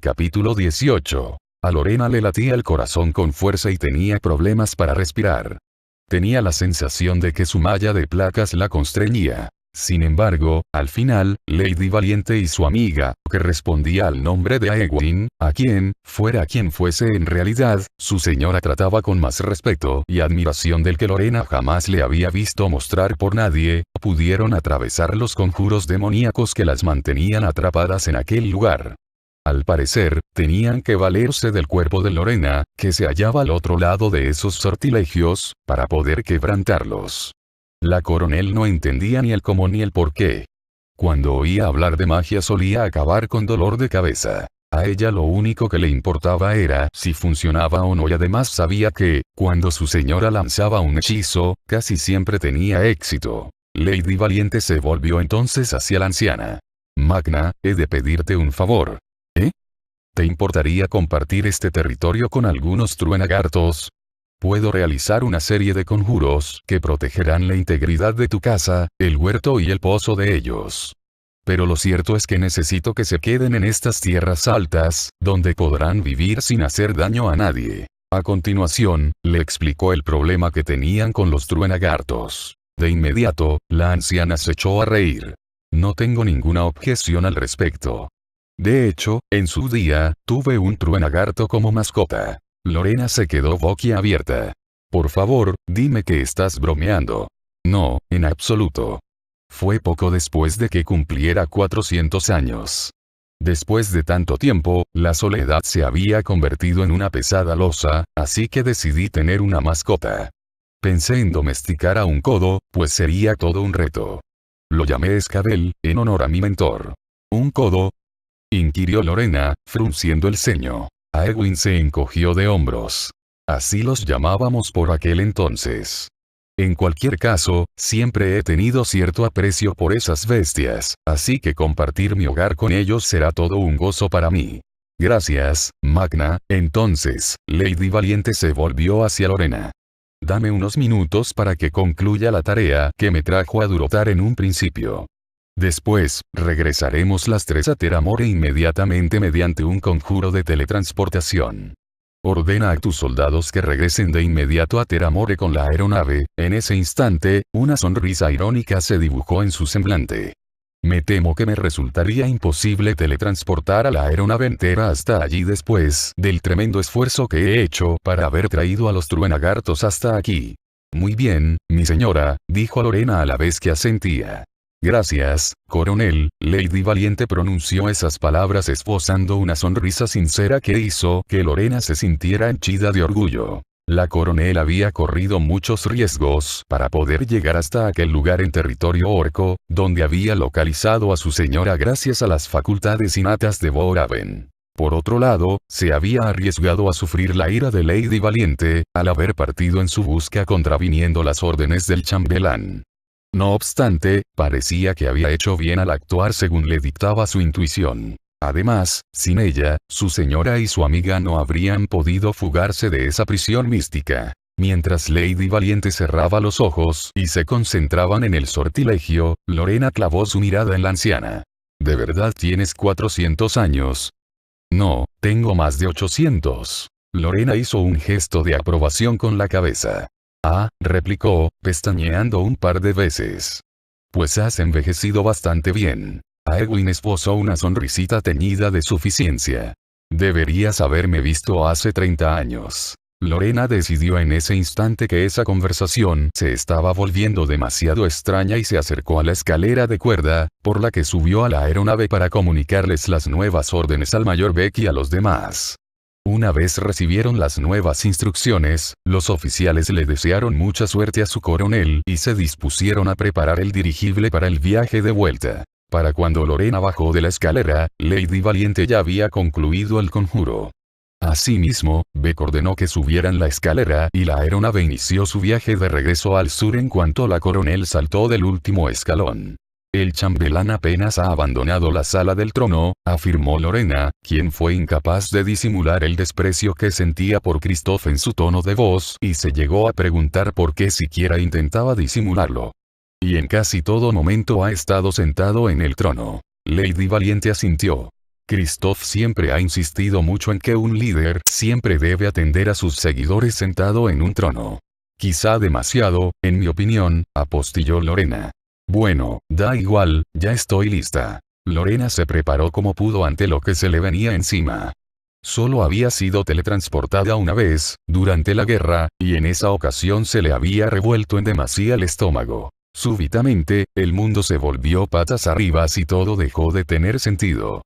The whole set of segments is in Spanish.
Capítulo 18. A Lorena le latía el corazón con fuerza y tenía problemas para respirar. Tenía la sensación de que su malla de placas la constreñía. Sin embargo, al final, Lady Valiente y su amiga, que respondía al nombre de Aegwyn, a quien fuese en realidad, su señora trataba con más respeto y admiración del que Lorena jamás le había visto mostrar por nadie, pudieron atravesar los conjuros demoníacos que las mantenían atrapadas en aquel lugar. Al parecer, tenían que valerse del cuerpo de Lorena, que se hallaba al otro lado de esos sortilegios, para poder quebrantarlos. La coronel no entendía ni el cómo ni el por qué. Cuando oía hablar de magia solía acabar con dolor de cabeza. A ella lo único que le importaba era si funcionaba o no, y además sabía que, cuando su señora lanzaba un hechizo, casi siempre tenía éxito. Lady Valiente se volvió entonces hacia la anciana. Magna, he de pedirte un favor. ¿Te importaría compartir este territorio con algunos truenagartos? Puedo realizar una serie de conjuros que protegerán la integridad de tu casa, el huerto y el pozo de ellos. Pero lo cierto es que necesito que se queden en estas tierras altas, donde podrán vivir sin hacer daño a nadie. A continuación, le explicó el problema que tenían con los truenagartos. De inmediato, la anciana se echó a reír. No tengo ninguna objeción al respecto. De hecho, en su día, tuve un truenagarto como mascota. Lorena se quedó boquiabierta. Por favor, dime que estás bromeando. No, en absoluto. Fue poco después de que cumpliera 400 años. Después de tanto tiempo, la soledad se había convertido en una pesada losa, así que decidí tener una mascota. Pensé en domesticar a un codo, pues sería todo un reto. Lo llamé Escabel, en honor a mi mentor. ¿Un codo?, inquirió Lorena, frunciendo el ceño. Aegwyn se encogió de hombros. Así los llamábamos por aquel entonces. En cualquier caso, siempre he tenido cierto aprecio por esas bestias, así que compartir mi hogar con ellos será todo un gozo para mí. Gracias, Magna. Entonces, Lady Valiente se volvió hacia Lorena. Dame unos minutos para que concluya la tarea que me trajo a Durotar en un principio. Después, regresaremos las tres a Ter Amore inmediatamente mediante un conjuro de teletransportación. Ordena a tus soldados que regresen de inmediato a Ter Amore con la aeronave. En ese instante, una sonrisa irónica se dibujó en su semblante. Me temo que me resultaría imposible teletransportar a la aeronave entera hasta allí después del tremendo esfuerzo que he hecho para haber traído a los truenagartos hasta aquí. Muy bien, mi señora, dijo Lorena a la vez que asentía. Gracias, coronel. Lady Valiente pronunció esas palabras esbozando una sonrisa sincera que hizo que Lorena se sintiera henchida de orgullo. La coronel había corrido muchos riesgos para poder llegar hasta aquel lugar en territorio orco, donde había localizado a su señora gracias a las facultades innatas de Boraven. Por otro lado, se había arriesgado a sufrir la ira de Lady Valiente, al haber partido en su busca contraviniendo las órdenes del chambelán. No obstante, parecía que había hecho bien al actuar según le dictaba su intuición. Además, sin ella, su señora y su amiga no habrían podido fugarse de esa prisión mística. Mientras Lady Valiente cerraba los ojos y se concentraban en el sortilegio, Lorena clavó su mirada en la anciana. ¿De verdad tienes 400 años? No, tengo más de 800. Lorena hizo un gesto de aprobación con la cabeza. Ah, replicó, pestañeando un par de veces. Pues has envejecido bastante bien. Aegwyn esbozó una sonrisita teñida de suficiencia. Deberías haberme visto hace 30 años. Lorena decidió en ese instante que esa conversación se estaba volviendo demasiado extraña y se acercó a la escalera de cuerda, por la que subió a la aeronave para comunicarles las nuevas órdenes al mayor Beck y a los demás. Una vez recibieron las nuevas instrucciones, los oficiales le desearon mucha suerte a su coronel y se dispusieron a preparar el dirigible para el viaje de vuelta. Para cuando Lorena bajó de la escalera, Lady Valiente ya había concluido el conjuro. Asimismo, Beck ordenó que subieran la escalera y la aeronave inició su viaje de regreso al sur en cuanto la coronel saltó del último escalón. El chambelán apenas ha abandonado la sala del trono, afirmó Lorena, quien fue incapaz de disimular el desprecio que sentía por Christophe en su tono de voz y se llegó a preguntar por qué siquiera intentaba disimularlo. Y en casi todo momento ha estado sentado en el trono. Lady Valiente asintió. Christoph siempre ha insistido mucho en que un líder siempre debe atender a sus seguidores sentado en un trono. Quizá demasiado, en mi opinión, apostilló Lorena. Bueno, da igual, ya estoy lista. Lorena se preparó como pudo ante lo que se le venía encima. Solo había sido teletransportada una vez, durante la guerra, y en esa ocasión se le había revuelto en demasía el estómago. Súbitamente, el mundo se volvió patas arriba y todo dejó de tener sentido.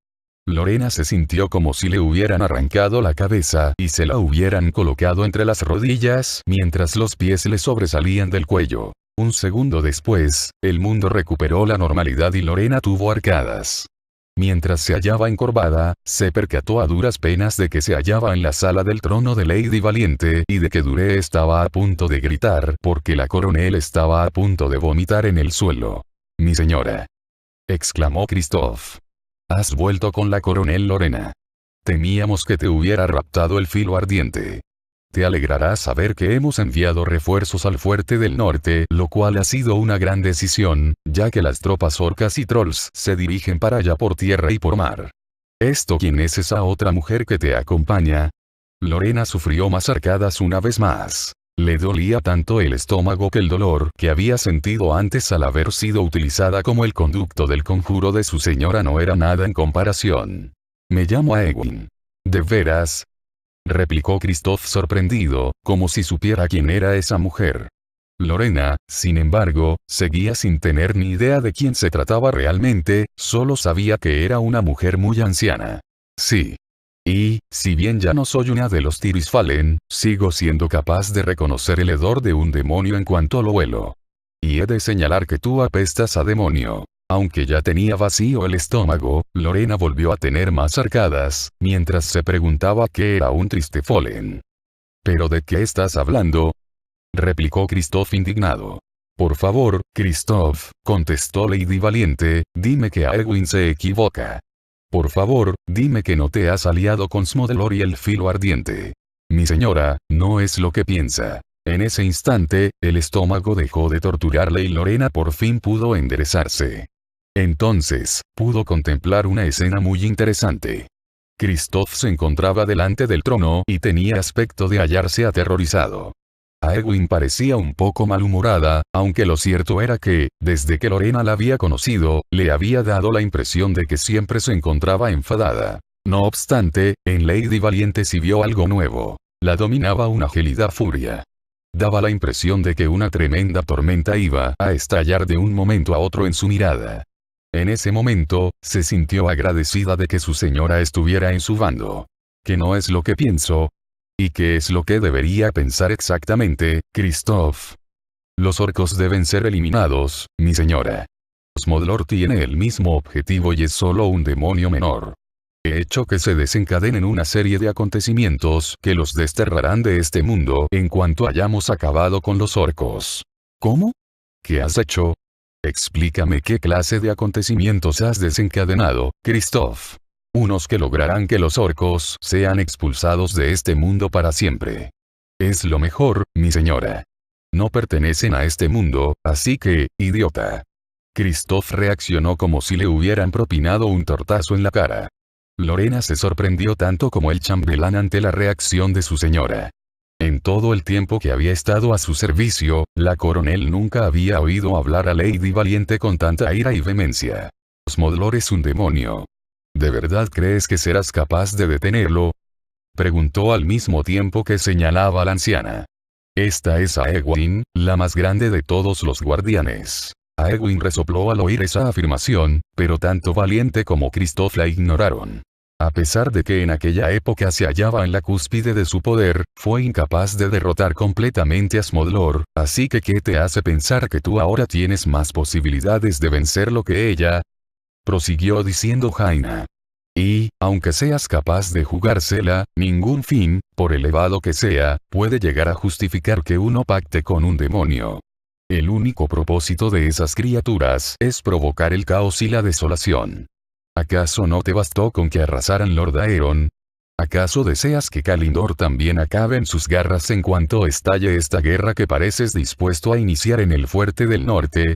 Lorena se sintió como si le hubieran arrancado la cabeza y se la hubieran colocado entre las rodillas mientras los pies le sobresalían del cuello. Un segundo después, el mundo recuperó la normalidad y Lorena tuvo arcadas. Mientras se hallaba encorvada, se percató a duras penas de que se hallaba en la sala del trono de Lady Valiente y de que Duré estaba a punto de gritar porque la coronel estaba a punto de vomitar en el suelo. «Mi señora», exclamó Christoph. «Has vuelto con la coronel Lorena. Temíamos que te hubiera raptado el filo ardiente. Te alegrará saber que hemos enviado refuerzos al fuerte del norte, lo cual ha sido una gran decisión, ya que las tropas orcas y trolls se dirigen para allá por tierra y por mar. ¿Quién es esa otra mujer que te acompaña?» Lorena sufrió más arcadas una vez más. Le dolía tanto el estómago que el dolor que había sentido antes al haber sido utilizada como el conducto del conjuro de su señora no era nada en comparación. «Me llamo Aegwyn». «¿De veras?», replicó Christoph sorprendido, como si supiera quién era esa mujer. Lorena, sin embargo, seguía sin tener ni idea de quién se trataba realmente, solo sabía que era una mujer muy anciana. «Sí. Y, si bien ya no soy una de los Tirisfalen, sigo siendo capaz de reconocer el hedor de un demonio en cuanto lo huelo. Y he de señalar que tú apestas a demonio». Aunque ya tenía vacío el estómago, Lorena volvió a tener más arcadas, mientras se preguntaba qué era un Tristefolen. «¿Pero de qué estás hablando?», replicó Christoph indignado. «Por favor, Christoph», contestó Lady Valiente, «dime que Aegwyn se equivoca. Por favor, dime que no te has aliado con Smodlor y el filo ardiente. Mi señora, no es lo que piensa». En ese instante, el estómago dejó de torturarle y Lorena por fin pudo enderezarse. Entonces, pudo contemplar una escena muy interesante. Christoph se encontraba delante del trono y tenía aspecto de hallarse aterrorizado. Aegwyn parecía un poco malhumorada, aunque lo cierto era que, desde que Lorena la había conocido, le había dado la impresión de que siempre se encontraba enfadada. No obstante, en Lady Valiente sí vio algo nuevo. La dominaba una gélida furia. Daba la impresión de que una tremenda tormenta iba a estallar de un momento a otro en su mirada. En ese momento, se sintió agradecida de que su señora estuviera en su bando. ¿Qué no es lo que pienso? ¿Y qué es lo que debería pensar exactamente, Christoph? Los orcos deben ser eliminados, mi señora. Smodlor tiene el mismo objetivo y es solo un demonio menor. He hecho que se desencadenen una serie de acontecimientos que los desterrarán de este mundo en cuanto hayamos acabado con los orcos. ¿Cómo? ¿Qué has hecho? Explícame qué clase de acontecimientos has desencadenado, Christoph. Unos que lograrán que los orcos sean expulsados de este mundo para siempre. Es lo mejor, mi señora. No pertenecen a este mundo, así que, idiota. Christoph reaccionó como si le hubieran propinado un tortazo en la cara. Lorena se sorprendió tanto como el chambelán ante la reacción de su señora. En todo el tiempo que había estado a su servicio, la coronel nunca había oído hablar a Lady Valiente con tanta ira y vehemencia. «Smodlor es un demonio. ¿De verdad crees que serás capaz de detenerlo?», preguntó al mismo tiempo que señalaba a la anciana. «Esta es Aegwyn, la más grande de todos los guardianes». Aegwyn resopló al oír esa afirmación, pero tanto Valiente como Christoph la ignoraron. A pesar de que en aquella época se hallaba en la cúspide de su poder, fue incapaz de derrotar completamente a Smodlor, así que ¿qué te hace pensar que tú ahora tienes más posibilidades de vencerlo que ella?, prosiguió diciendo Jaina. «Y, aunque seas capaz de jugársela, ningún fin, por elevado que sea, puede llegar a justificar que uno pacte con un demonio. El único propósito de esas criaturas es provocar el caos y la desolación. ¿Acaso no te bastó con que arrasaran Lord Aeron? ¿Acaso deseas que Kalindor también acabe en sus garras en cuanto estalle esta guerra que pareces dispuesto a iniciar en el fuerte del norte?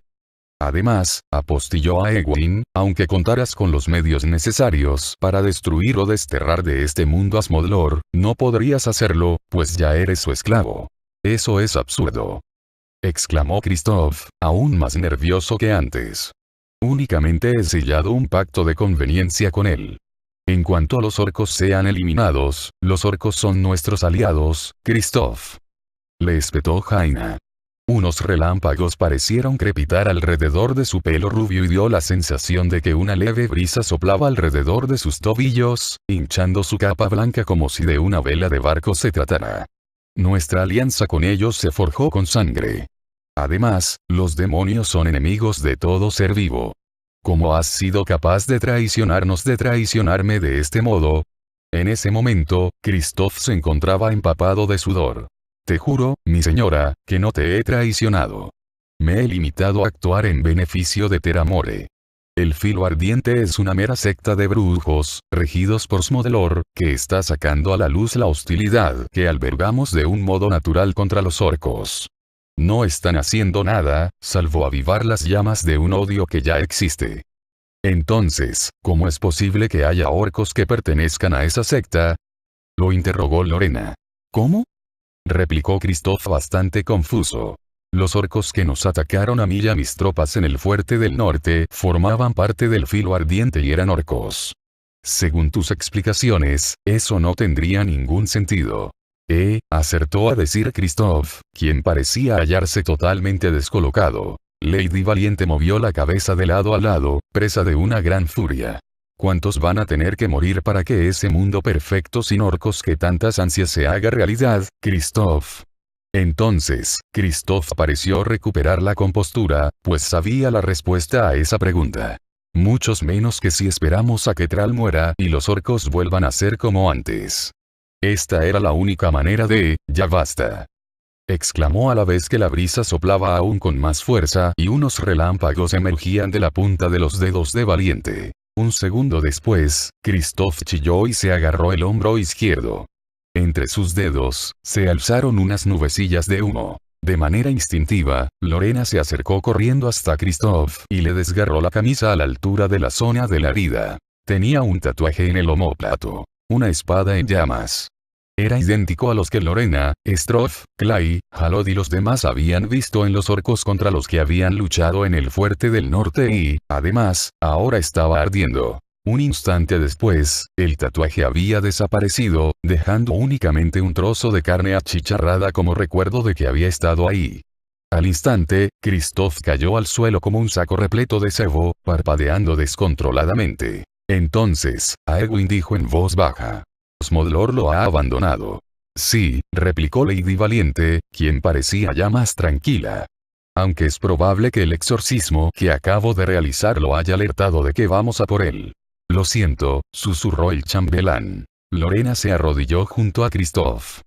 Además, apostilló a Egwene, aunque contaras con los medios necesarios para destruir o desterrar de este mundo a Smodlor, no podrías hacerlo, pues ya eres su esclavo. Eso es absurdo. Exclamó Kristoff, aún más nervioso que antes. Únicamente he sellado un pacto de conveniencia con él. En cuanto los orcos sean eliminados, los orcos son nuestros aliados, Kristoff. Le espetó Jaina. Unos relámpagos parecieron crepitar alrededor de su pelo rubio y dio la sensación de que una leve brisa soplaba alrededor de sus tobillos, hinchando su capa blanca como si de una vela de barco se tratara. Nuestra alianza con ellos se forjó con sangre. Además, los demonios son enemigos de todo ser vivo. ¿Cómo has sido capaz de traicionarme de este modo? En ese momento, Kristoff se encontraba empapado de sudor. Te juro, mi señora, que no te he traicionado. Me he limitado a actuar en beneficio de Teramore. El Filo Ardiente es una mera secta de brujos, regidos por Smodlor, que está sacando a la luz la hostilidad que albergamos de un modo natural contra los orcos. No están haciendo nada, salvo avivar las llamas de un odio que ya existe. Entonces, ¿cómo es posible que haya orcos que pertenezcan a esa secta? Lo interrogó Lorena. ¿Cómo? Replicó Kristoff bastante confuso. Los orcos que nos atacaron a mí y a mis tropas en el fuerte del norte formaban parte del Filo Ardiente y eran orcos. Según tus explicaciones, eso no tendría ningún sentido. Acertó a decir Kristoff, quien parecía hallarse totalmente descolocado. Lady Valiente movió la cabeza de lado a lado, presa de una gran furia. ¿Cuántos van a tener que morir para que ese mundo perfecto sin orcos que tantas ansias se haga realidad, Kristoff? Entonces, Kristoff pareció recuperar la compostura, pues sabía la respuesta a esa pregunta. Muchos menos que si esperamos a que Thrall muera y los orcos vuelvan a ser como antes. Esta era la única manera de, ya basta. Exclamó a la vez que la brisa soplaba aún con más fuerza y unos relámpagos emergían de la punta de los dedos de Valiente. Un segundo después, Kristoff chilló y se agarró el hombro izquierdo. Entre sus dedos, se alzaron unas nubecillas de humo. De manera instintiva, Lorena se acercó corriendo hasta Kristoff y le desgarró la camisa a la altura de la zona de la herida. Tenía un tatuaje en el omóplato. Una espada en llamas. Era idéntico a los que Lorena, Stroff, Clay, Halod y los demás habían visto en los orcos contra los que habían luchado en el fuerte del norte y, además, ahora estaba ardiendo. Un instante después, el tatuaje había desaparecido, dejando únicamente un trozo de carne achicharrada como recuerdo de que había estado ahí. Al instante, Kristoff cayó al suelo como un saco repleto de sebo, parpadeando descontroladamente. Entonces, Egwene dijo en voz baja. Smodlor lo ha abandonado. Sí, replicó Lady Valiente, quien parecía ya más tranquila. Aunque es probable que el exorcismo que acabo de realizar lo haya alertado de que vamos a por él. Lo siento, susurró el chambelán. Lorena se arrodilló junto a Kristoff.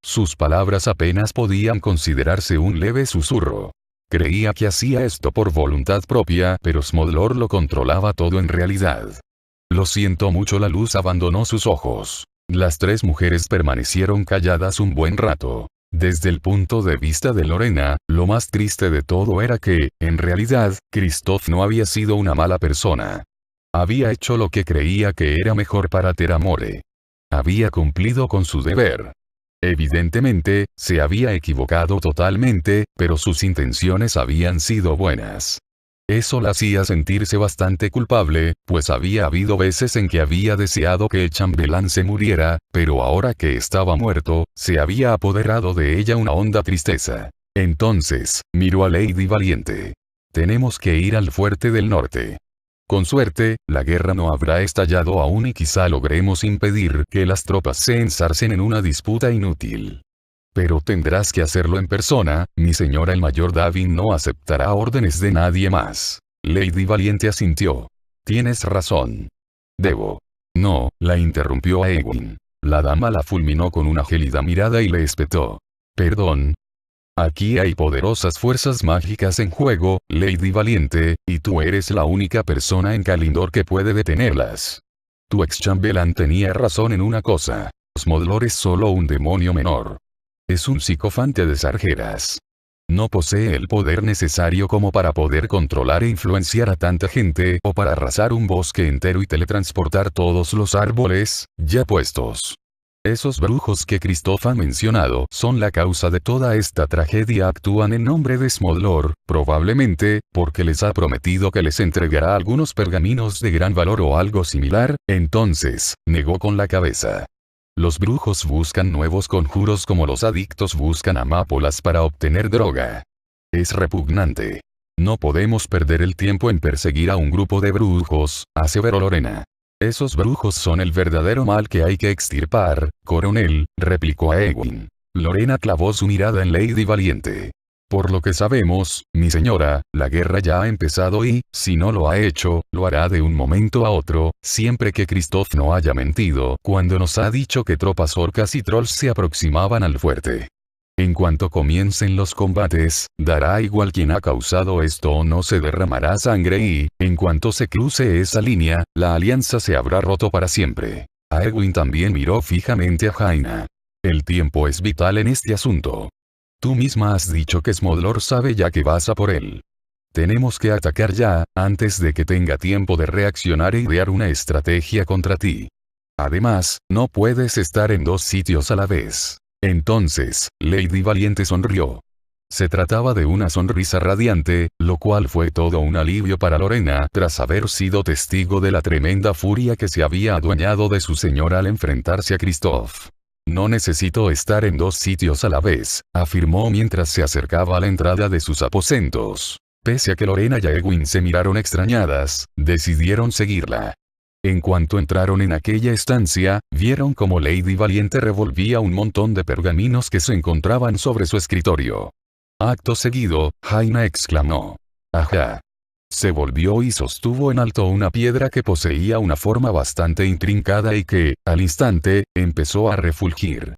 Sus palabras apenas podían considerarse un leve susurro. Creía que hacía esto por voluntad propia, pero Smodlor lo controlaba todo en realidad. Lo siento mucho. La luz abandonó sus ojos. Las tres mujeres permanecieron calladas un buen rato. Desde el punto de vista de Lorena, lo más triste de todo era que, en realidad, Kristoff no había sido una mala persona. Había hecho lo que creía que era mejor para Teramore. Había cumplido con su deber. Evidentemente, se había equivocado totalmente, pero sus intenciones habían sido buenas. Eso la hacía sentirse bastante culpable, pues había habido veces en que había deseado que el chambelán se muriera, pero ahora que estaba muerto, se había apoderado de ella una honda tristeza. Entonces, miró a Lady Valiente. Tenemos que ir al fuerte del norte. Con suerte, la guerra no habrá estallado aún y quizá logremos impedir que las tropas se enzarcen en una disputa inútil. Pero tendrás que hacerlo en persona, mi señora. El mayor Davin no aceptará órdenes de nadie más. Lady Valiente asintió. Tienes razón. Debo. No, la interrumpió Egwene. La dama la fulminó con una gélida mirada y le espetó. Perdón. Aquí hay poderosas fuerzas mágicas en juego, Lady Valiente, y tú eres la única persona en Kalindor que puede detenerlas. Tu ex-chambelán tenía razón en una cosa. Smodlor es solo un demonio menor. Es un psicofante de sarjeras. No posee el poder necesario como para poder controlar e influenciar a tanta gente o para arrasar un bosque entero y teletransportar todos los árboles, ya puestos. Esos brujos que Kristoff ha mencionado son la causa de toda esta tragedia. Actúan en nombre de Smolor, probablemente, porque les ha prometido que les entregará algunos pergaminos de gran valor o algo similar. Entonces, negó con la cabeza. Los brujos buscan nuevos conjuros como los adictos buscan amápolas para obtener droga. Es repugnante. No podemos perder el tiempo en perseguir a un grupo de brujos, aseveró Lorena. Esos brujos son el verdadero mal que hay que extirpar, coronel, replicó a Ewin. Lorena clavó su mirada en Lady Valiente. Por lo que sabemos, mi señora, la guerra ya ha empezado y, si no lo ha hecho, lo hará de un momento a otro, siempre que Kristoff no haya mentido cuando nos ha dicho que tropas orcas y trolls se aproximaban al fuerte. En cuanto comiencen los combates, dará igual quién ha causado esto o no, se derramará sangre y, en cuanto se cruce esa línea, la alianza se habrá roto para siempre. Ewin también miró fijamente a Jaina. El tiempo es vital en este asunto. Tú misma has dicho que Smolor sabe ya que vas a por él. Tenemos que atacar ya, antes de que tenga tiempo de reaccionar e idear una estrategia contra ti. Además, no puedes estar en dos sitios a la vez. Entonces, Lady Valiente sonrió. Se trataba de una sonrisa radiante, lo cual fue todo un alivio para Lorena tras haber sido testigo de la tremenda furia que se había adueñado de su señora al enfrentarse a Kristoff. No necesito estar en dos sitios a la vez, afirmó mientras se acercaba a la entrada de sus aposentos. Pese a que Lorena y Ewin se miraron extrañadas, decidieron seguirla. En cuanto entraron en aquella estancia, vieron como Lady Valiente revolvía un montón de pergaminos que se encontraban sobre su escritorio. Acto seguido, Jaina exclamó. ¡Ajá! Se volvió y sostuvo en alto una piedra que poseía una forma bastante intrincada y que, al instante, empezó a refulgir.